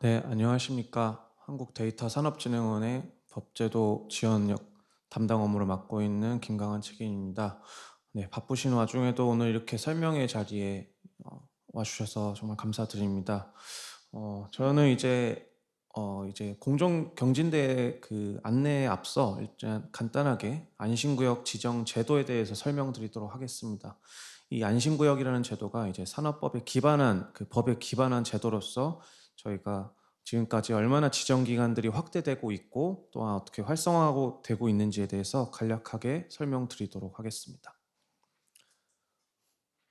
네, 안녕하십니까. 한국데이터산업진흥원의 법제도 지원역 담당 업무를 맡고 있는 김강한 측임입니다. 네, 바쁘신 와중에도 오늘 이렇게 설명회 자리에 와주셔서 정말 감사드립니다. 저는 이제 공정경진대 그 안내에 앞서 일단 간단하게 안심구역 지정 제도에 대해서 설명드리도록 하겠습니다. 이 안심구역이라는 제도가 이제 산업법에 기반한 그 법에 기반한 제도로서 저희가 지금까지 얼마나 지정 기관들이 확대되고 있고 또한 어떻게 활성화하고 되고 있는지에 대해서 간략하게 설명드리도록 하겠습니다.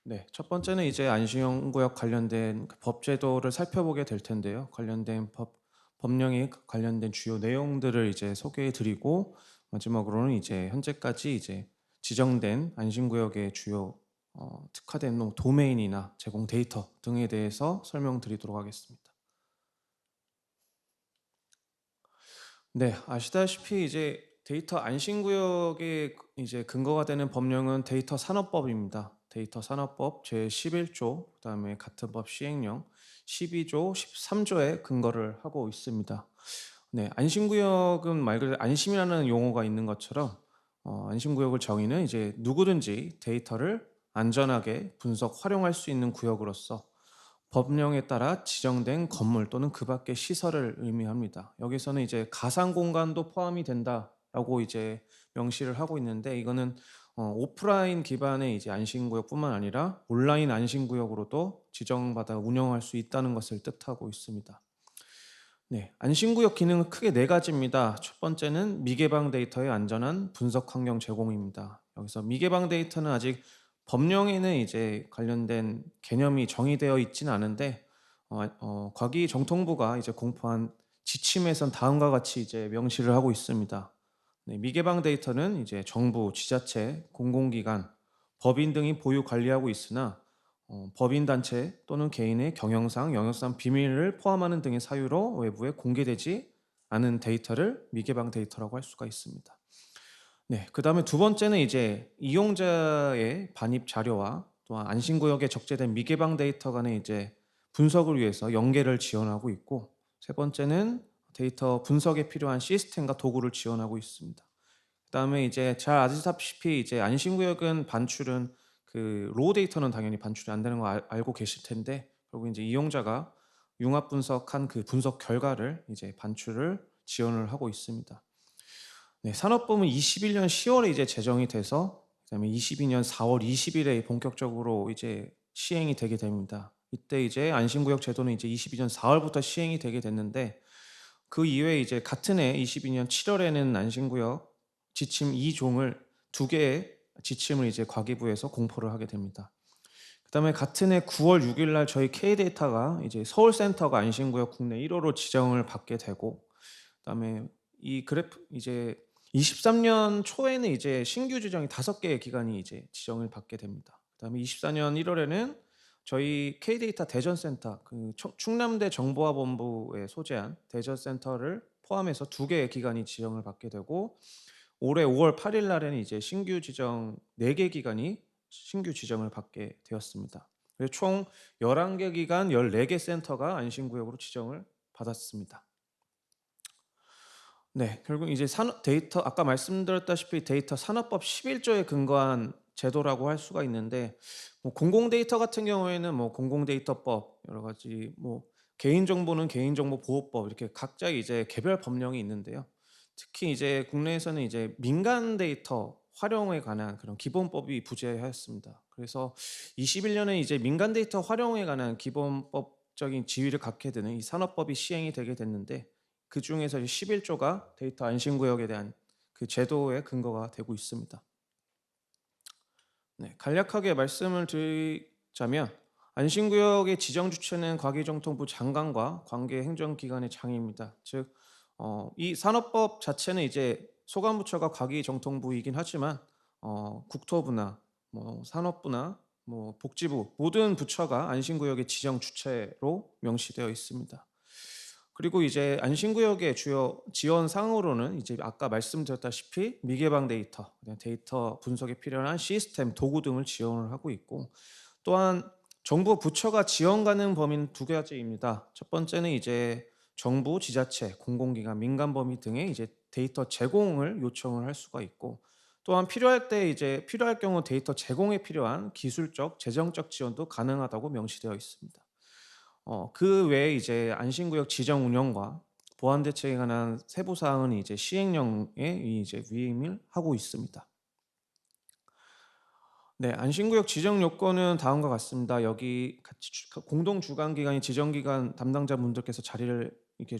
네, 첫 번째는 이제 안심구역 관련된 그 법제도를 살펴보게 될 텐데요. 관련된 법령에 관련된 주요 내용들을 이제 소개해드리고 마지막으로는 이제 현재까지 이제 지정된 안심구역의 주요 특화된 도메인이나 제공 데이터 등에 대해서 설명드리도록 하겠습니다. 네, 아시다시피 이제 데이터 안심구역의 이제 근거가 되는 법령은 데이터 산업법입니다. 데이터 산업법 제11조, 그다음에 같은 법 시행령 12조, 13조에 근거를 하고 있습니다. 네, 안심구역은 말 그대로 안심이라는 용어가 있는 것처럼 안심구역을 정의는 이제 누구든지 데이터를 안전하게 분석, 활용할 수 있는 구역으로서 법령에 따라 지정된 건물 또는 그 밖의 시설을 의미합니다. 여기서는 이제 가상 공간도 포함이 된다라고 이제 명시를 하고 있는데 이거는 오프라인 기반의 이제 안심구역뿐만 아니라 온라인 안심구역으로도 지정받아 운영할 수 있다는 것을 뜻하고 있습니다. 네, 안심구역 기능은 크게 네 가지입니다. 첫 번째는 미개방 데이터의 안전한 분석 환경 제공입니다. 여기서 미개방 데이터는 아직 법령에는 이제 관련된 개념이 정의되어 있지는 않은데 과기정통부가 이제 공포한 지침에선 다음과 같이 이제 명시를 하고 있습니다. 네, 미개방 데이터는 이제 정부, 지자체, 공공기관, 법인 등이 보유 관리하고 있으나 법인단체 또는 개인의 경영상, 영역상 비밀을 포함하는 등의 사유로 외부에 공개되지 않은 데이터를 미개방 데이터라고 할 수가 있습니다. 네, 그 다음에 두 번째는 이제 이용자의 반입 자료와 또한 안심구역에 적재된 미개방 데이터 간의 이제 분석을 위해서 연계를 지원하고 있고, 세 번째는 데이터 분석에 필요한 시스템과 도구를 지원하고 있습니다. 그다음에 이제 잘 아시다시피 이제 안심구역은 반출은 그 로우 데이터는 당연히 반출이 안 되는 거 알고 계실 텐데 결국 이제 이용자가 융합 분석한 그 분석 결과를 이제 반출을 지원을 하고 있습니다. 네, 산업부는 21년 10월에 이제 제정이 돼서 그다음에 22년 4월 20일에 본격적으로 이제 시행이 되게 됩니다. 이때 이제 안심구역 제도는 이제 22년 4월부터 시행이 되게 됐는데 그 이외에 이제 같은 해 22년 7월에는 안심구역 지침 2종을 두 개의 지침을 이제 과기부에서 공포를 하게 됩니다. 그다음에 같은 해 9월 6일 날 저희 K데이터가 이제 서울센터가 안심구역 국내 1호로 지정을 받게 되고, 그다음에 이 그래프 이제 23년 초에는 이제 신규 지정이 5개의 기관이 이제 지정을 받게 됩니다. 그다음에 24년 1월에는 저희 K데이터 대전센터 그 충남대 정보화본부에 소재한 대전센터를 포함해서 2개의 기관이 지정을 받게 되고, 올해 5월 8일 날에는 이제 신규 지정 4개 기관이 신규 지정을 받게 되었습니다. 그래서 총 11개 기관 14개 센터가 안심구역으로 지정을 받았습니다. 네, 결국 이제 산업 데이터 아까 말씀드렸다시피 데이터 산업법 11조에 근거한 제도라고 할 수가 있는데 뭐 공공 데이터 같은 경우에는 뭐 공공데이터법 여러 가지 뭐 개인정보는 개인정보보호법 이렇게 각자 이제 개별 법령이 있는데요. 특히 이제 국내에서는 이제 민간 데이터 활용에 관한 그런 기본법이 부재하였습니다. 그래서 21년에 이제 민간 데이터 활용에 관한 기본법적인 지위를 갖게 되는 이 산업법이 시행이 되게 됐는데 그 중에서 11조가 데이터 안심구역에 대한 그 제도의 근거가 되고 있습니다. 네, 간략하게 말씀을 드리자면 안심구역의 지정 주체는 과기정통부 장관과 관계 행정기관의 장입니다. 즉, 이 산업법 자체는 이제 소관부처가 과기정통부이긴 하지만 국토부나 뭐 산업부나 뭐 복지부 모든 부처가 안심구역의 지정 주체로 명시되어 있습니다. 그리고 이제 안심구역의 주요 지원 사항으로는 이제 아까 말씀드렸다시피 미개방 데이터, 데이터 분석에 필요한 시스템, 도구 등을 지원을 하고 있고, 또한 정부 부처가 지원 가능 범위는 두 가지입니다. 첫 번째는 이제 정부, 지자체, 공공기관, 민간범위 등의 이제 데이터 제공을 요청을 할 수가 있고, 또한 필요할 때 이제 필요할 경우 데이터 제공에 필요한 기술적, 재정적 지원도 가능하다고 명시되어 있습니다. 그 외에 이제 안심구역 지정 운영과 보안 대책에 관한 세부 사항은 이제 시행령에 이제 위임을 하고 있습니다. 네, 안심구역 지정 요건은 다음과 같습니다. 여기 같이 공동 주관 기관이 지정 기관 담당자분들께서 자리를 이렇게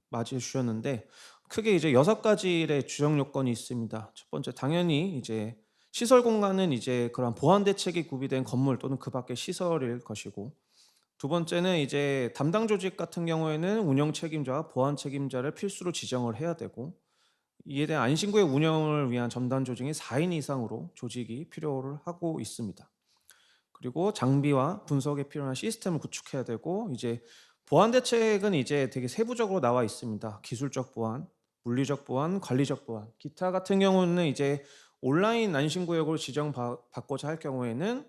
맞이해 주셨는데, 크게 이제 6가지의 지정 요건이 있습니다. 첫 번째, 당연히 이제 시설 공간은 이제 그런 보안 대책이 구비된 건물 또는 그 밖의 시설일 것이고, 두 번째는 이제 담당 조직 같은 경우에는 운영 책임자와 보안 책임자를 필수로 지정을 해야 되고, 이에 대한 안심구역 운영을 위한 첨단 조직이 4인 이상으로 조직이 필요를 하고 있습니다. 그리고 장비와 분석에 필요한 시스템을 구축해야 되고, 이제 보안 대책은 이제 되게 세부적으로 나와 있습니다. 기술적 보안, 물리적 보안, 관리적 보안. 기타 같은 경우는 이제 온라인 안심구역으로 지정받고자 할 경우에는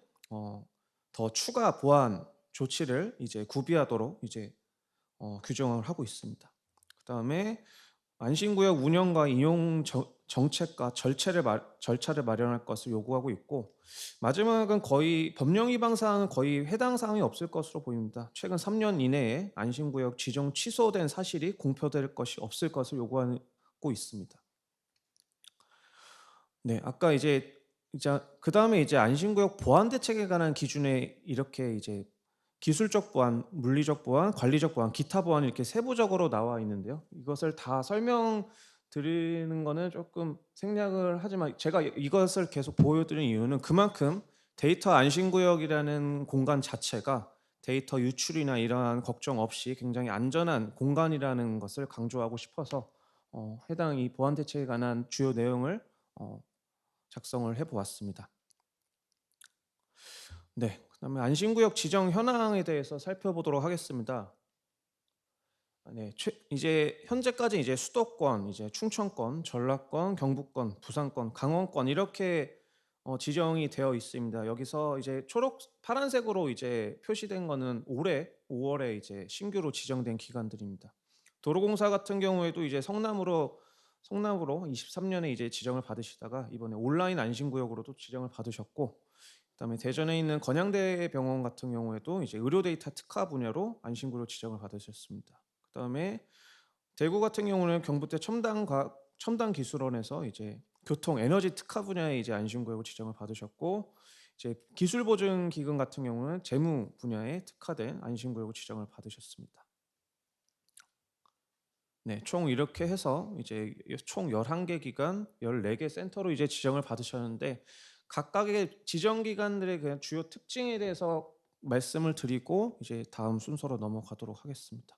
더 추가 보안 조치를 이제 구비하도록 이제 규정을 하고 있습니다. 그다음에 안심구역 운영과 이용 정책과 절차를 마련할 것을 요구하고 있고, 마지막은 거의 법령 위반 사항은 거의 해당 사항이 없을 것으로 보입니다. 최근 3년 이내에 안심구역 지정 취소된 사실이 공표될 것이 없을 것을 요구하고 있습니다. 네, 아까 이제 그다음에 이제 안심구역 보안 대책에 관한 기준에 이렇게 이제 기술적 보안, 물리적 보안, 관리적 보안, 기타 보안이 이렇게 세부적으로 나와 있는데요. 이것을 다 설명드리는 거는 조금 생략을 하지만, 제가 이것을 계속 보여드리는 이유는 그만큼 데이터 안심구역이라는 공간 자체가 데이터 유출이나 이러한 걱정 없이 굉장히 안전한 공간이라는 것을 강조하고 싶어서 해당 이 보안 대책에 관한 주요 내용을 작성을 해보았습니다. 네, 그다음에 안심구역 지정 현황에 대해서 살펴보도록 하겠습니다. 네, 이제 현재까지 이제 수도권, 이제 충청권, 전라권, 경북권, 부산권, 강원권 이렇게 지정이 되어 있습니다. 여기서 이제 파란색으로 이제 표시된 거는 올해 5월에 이제 신규로 지정된 기관들입니다. 도로공사 같은 경우에도 이제 성남으로 23년에 이제 지정을 받으시다가 이번에 온라인 안심구역으로도 지정을 받으셨고, 그다음에 대전에 있는 건양대병원 같은 경우에도 이제 의료 데이터 특화 분야로 안심구역 지정을 받으셨습니다. 그다음에 대구 같은 경우는 경북대 첨단기술원에서 이제 교통 에너지 특화 분야에 이제 안심구역을 지정을 받으셨고, 이제 기술보증기금 같은 경우는 재무 분야에 특화된 안심구역을 지정을 받으셨습니다. 네, 총 이렇게 해서 이제 총 11개 기관, 14개 센터로 이제 지정을 받으셨는데, 각각의 지정 기관들의 그냥 주요 특징에 대해서 말씀을 드리고 이제 다음 순서로 넘어가도록 하겠습니다.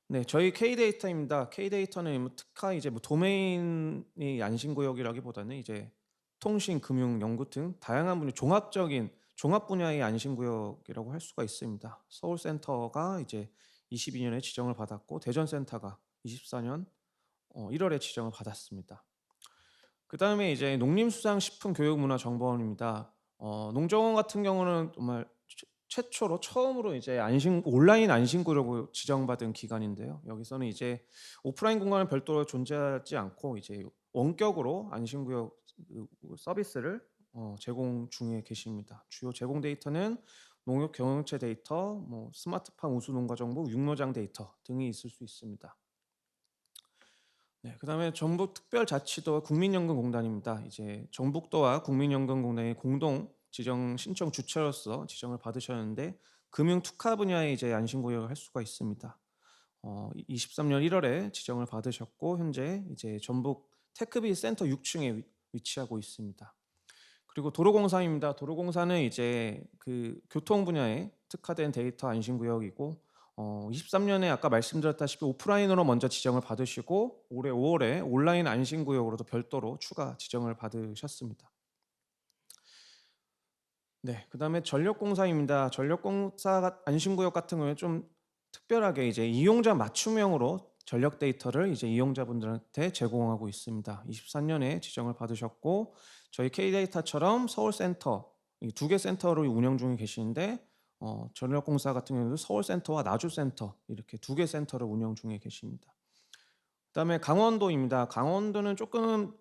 네, 저희 K데이터입니다. K데이터는 뭐 특화 이제 뭐 도메인이 안심구역이라기보다는 이제 통신, 금융, 연구 등 다양한 분야 종합 분야의 안심구역이라고 할 수가 있습니다. 서울센터가 이제 22년에 지정을 받았고, 대전센터가 24년 1월에 지정을 받았습니다. 그다음에 이제 농림수산식품교육문화정보원입니다. 농정원 같은 경우는 정말 처음으로 이제 온라인 안심구역으로 지정받은 기관인데요. 여기서는 이제 오프라인 공간은 별도로 존재하지 않고 이제 원격으로 안심구역 서비스를 제공 중에 계십니다. 주요 제공 데이터는 농협 경영체 데이터, 뭐 스마트팜 우수 농가 정보, 육로장 데이터 등이 있을 수 있습니다. 네, 그다음에 전북특별자치도와 국민연금공단입니다. 이제 전북도와 국민연금공단의 공동 지정 신청 주체로서 지정을 받으셨는데, 금융 특화 분야에 이제 안심구역을 할 수가 있습니다. 23년 1월에 지정을 받으셨고, 현재 이제 전북 테크비 센터 6층에 위치하고 있습니다. 그리고 도로공사입니다. 도로공사는 이제 그 교통 분야에 특화된 데이터 안심구역이고, 23년에 아까 말씀드렸다시피 오프라인으로 먼저 지정을 받으시고, 올해 5월에 온라인 안심구역으로도 별도로 추가 지정을 받으셨습니다. 네, 그다음에 전력공사입니다. 전력공사 안심구역 같은 경우에 좀 특별하게 이제 이용자 맞춤형으로 전력 데이터를 이제 이용자분들한테 제공하고 있습니다. 23년에 지정을 받으셨고, 저희 K데이터처럼 서울센터 이 2개 센터로 운영 중에 계시는데, 전력공사 같은 경우도 서울센터와 나주센터 이렇게 2개 센터를 운영 중에 계십니다. 그다음에 강원도입니다. 강원도는 조금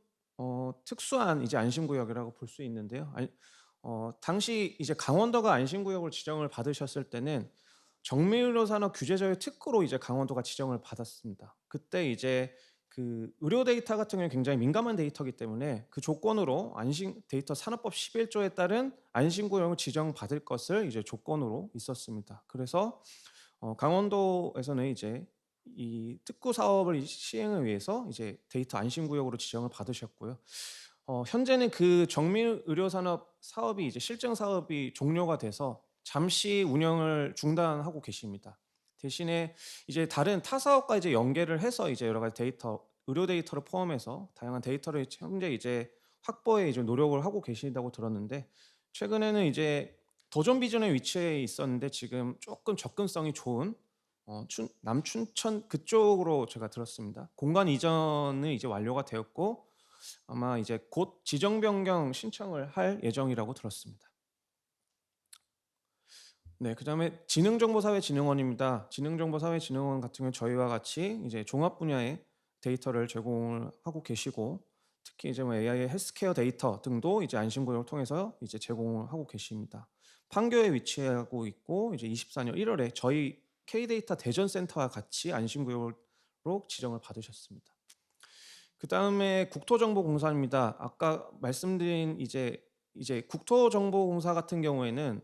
특수한 이제 안심구역이라고 볼 수 있는데요. 당시 이제 강원도가 안심구역을 지정을 받으셨을 때는 정밀의료산업 규제자의 특구로 이제 강원도가 지정을 받았습니다. 그때 이제 그 의료 데이터 같은 경우에 굉장히 민감한 데이터이기 때문에 그 조건으로 안심 데이터 산업법 11조에 따른 안심구역을 지정받을 것을 이제 조건으로 있었습니다. 그래서 강원도에서는 이제 이 특구 사업을 시행을 위해서 이제 데이터 안심구역으로 지정을 받으셨고요. 현재는 그 정밀 의료산업 사업이 이제 실증 사업이 종료가 돼서 잠시 운영을 중단하고 계십니다. 대신에 이제 다른 타 사업과 이제 연계를 해서 이제 여러 가지 데이터, 의료 데이터를 포함해서 다양한 데이터를 현재 이제 확보에 이제 노력을 하고 계신다고 들었는데, 최근에는 이제 도전 비전에 위치해 있었는데 지금 조금 접근성이 좋은 남춘천 그쪽으로 제가 들었습니다. 공간 이전은 이제 완료가 되었고 아마 이제 곧 지정 변경 신청을 할 예정이라고 들었습니다. 네, 그다음에 지능정보사회진흥원입니다. 지능정보사회진흥원 같은 경우 저희와 같이 이제 종합 분야의 데이터를 제공을 하고 계시고, 특히 이제 뭐 AI 헬스케어 데이터 등도 이제 안심구역을 통해서 이제 제공을 하고 계십니다. 판교에 위치하고 있고 이제 24년 1월에 저희 K데이터 대전센터와 같이 안심구역으로 지정을 받으셨습니다. 그다음에 국토정보공사입니다. 아까 말씀드린 이제 국토정보공사 같은 경우에는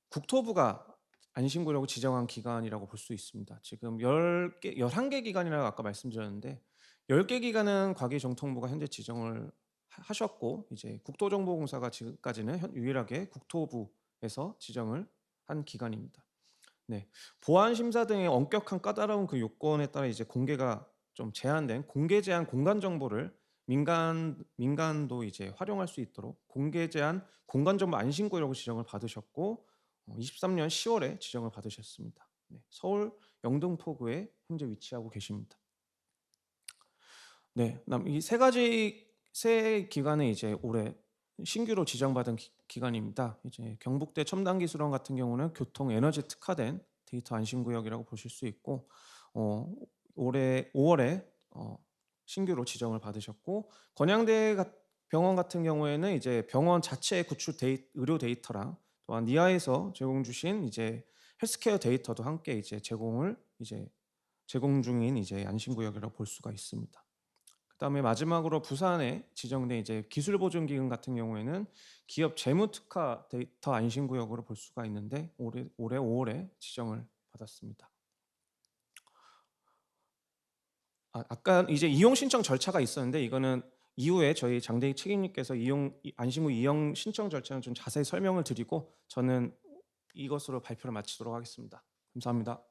국토부가 안심구역을 지정한 기관이라고 볼 수 있습니다. 지금 11개 기관이라고 아까 말씀드렸는데 10개 기관은 과기정통부가 현재 지정을 하셨고, 이제 국토정보공사가 지금까지는 유일하게 국토부에서 지정을 한 기관입니다. 네. 보안 심사 등의 엄격한 까다로운 그 요건에 따라 이제 공개가 좀 제한된 공개 제한 공간 정보를 민간도 이제 활용할 수 있도록 공개 제한 공간 정보 안심구역으로 지정을 받으셨고 23년 10월에 지정을 받으셨습니다. 네. 서울 영등포구에 현재 위치하고 계십니다. 네. 이 세 기관에 이제 올해 신규로 지정받은 기관입니다. 이제 경북대 첨단기술원 같은 경우는 교통 에너지 특화된 데이터 안심구역이라고 보실 수 있고, 올해 5월에 신규로 지정을 받으셨고, 건양대 병원 같은 경우에는 이제 병원 자체 구축 의료 데이터랑 또한 니아에서 제공 주신 이제 헬스케어 데이터도 함께 이제 제공 중인 이제 안심구역이라고 볼 수가 있습니다. 그다음에 마지막으로 부산에 지정된 이제 기술보증기금 같은 경우에는 기업 재무특화 데이터 안심구역으로 볼 수가 있는데 올해 5월에 지정을 받았습니다. 아까 이제 이용 신청 절차가 있었는데 이거는 이후에 저희 장대익 책임님께서 안심구 이용 신청 절차는 좀 자세히 설명을 드리고 저는 이것으로 발표를 마치도록 하겠습니다. 감사합니다.